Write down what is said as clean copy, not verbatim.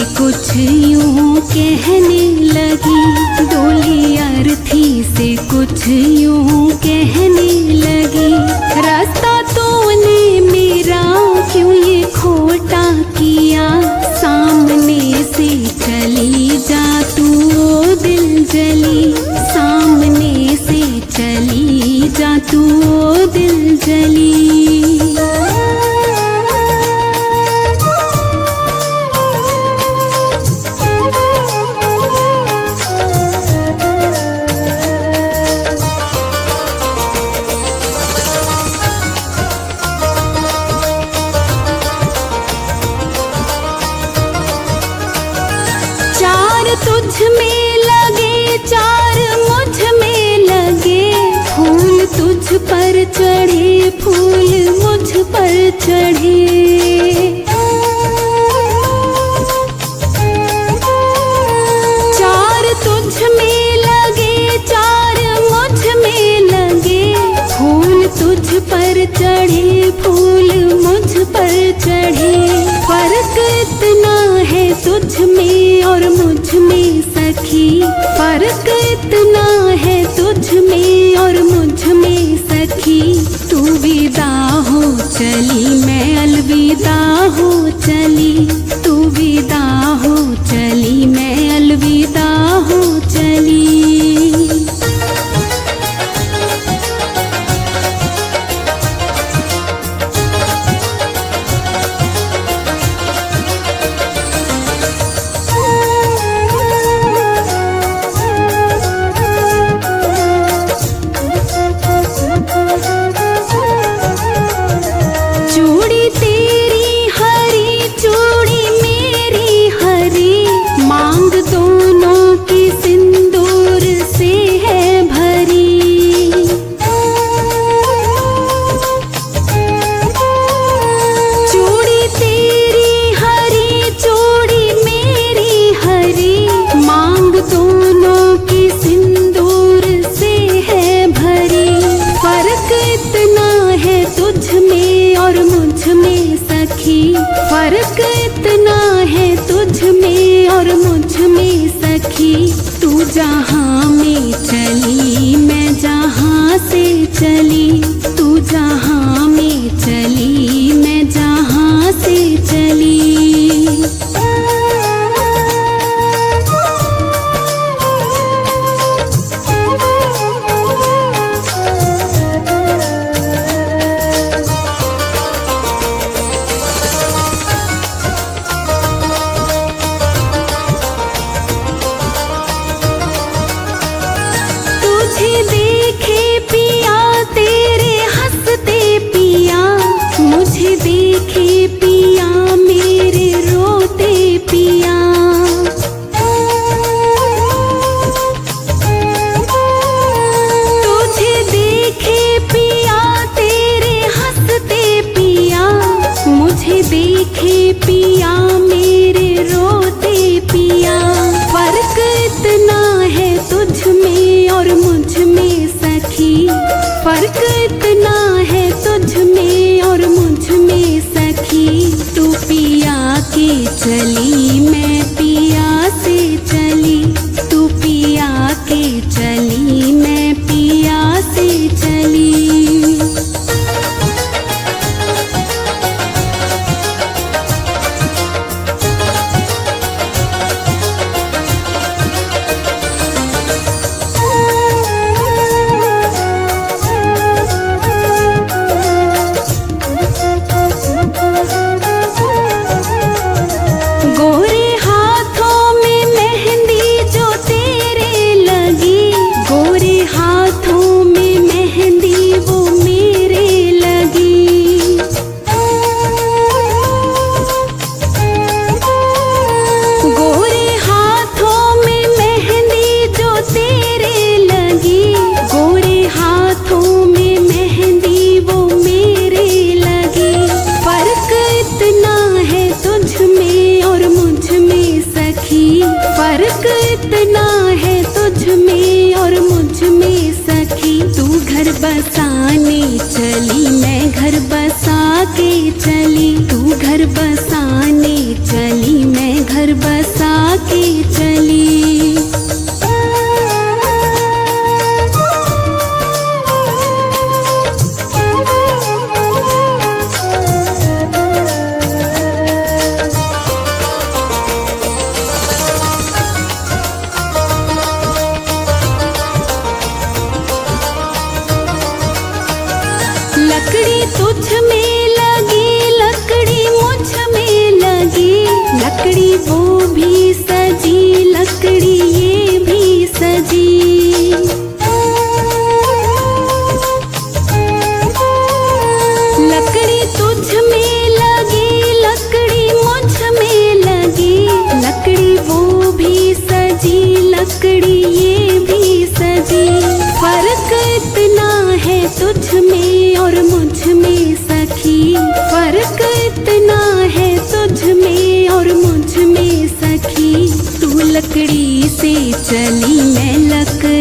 कुछ यूं कहने लगी, डोली अर्थी से कुछ यूं कहने लगी। रास्ता तूने मेरा क्यों ये खोटा किया, सामने से चली जा तू ओ दिल जली, सामने से चली जा तू ओ दिल जली। तुझ में लगे चार मुझ में लगे, फूल तुझ पर चढ़े फूल मुझ पर चढ़े। चार तुझ में लगे चार मुझ में लगे, फूल तुझ पर चढ़े फूल मुझ पर चढ़े। फर्क इतना है तुझ में और मुझ में सखी, फर्क इतना है तुझ में और मुझ में सखी। तू विदा हो चली मैं अलविदा हो चली, तू विदा हो चली मैं अलविदा हो चली। चूड़ी तेरी हरी चूड़ी मेरी हरी, मांग दोनों की सिंदूर से है भरी। चूड़ी तेरी हरी चूड़ी मेरी हरी, मांग दोनों की सिंदूर से है भरी। फर्क इतना है तुझ में और मुझ में सखी, फर्क इतना है तुझ में और मुझ में सखी। तू जहाँ में चली मैं जहाँ से चली, तू जहाँ में चली मैं जहाँ से चली। तुझे देखे पिया तेरे हंसते पिया, मुझे देखे पिया मेरे रोते पिया। तुझे देखे पिया तेरे हंसते पिया, मुझे देखे पिया मेरे रोते पिया। फर्क इतना है तुझ में और मुझ में सखी, फर्क इतना है तुझ में और मुझ में सखी। तू पिया के चली मैं पिया से चली, तू पिया के चली मैं पिया से चली। गोरे हाथों में मेहंदी जो तेरे लगी, गोरे हाथों में मेहंदी वो मेरे लगी। गोरे हाथों में मेहंदी जो तेरे लगी, गोरे हाथों में मेहंदी वो मेरे लगी। फर्क इतना है तुझ में और मुझ में सखी, फर्क इतना है तुझ में और मुझ में सखी। तू घर बसाने चली मैं घर बसा के चली, तू घर बसाने चली मैं घर बसा लकड़ी से चली मैं लकड़ी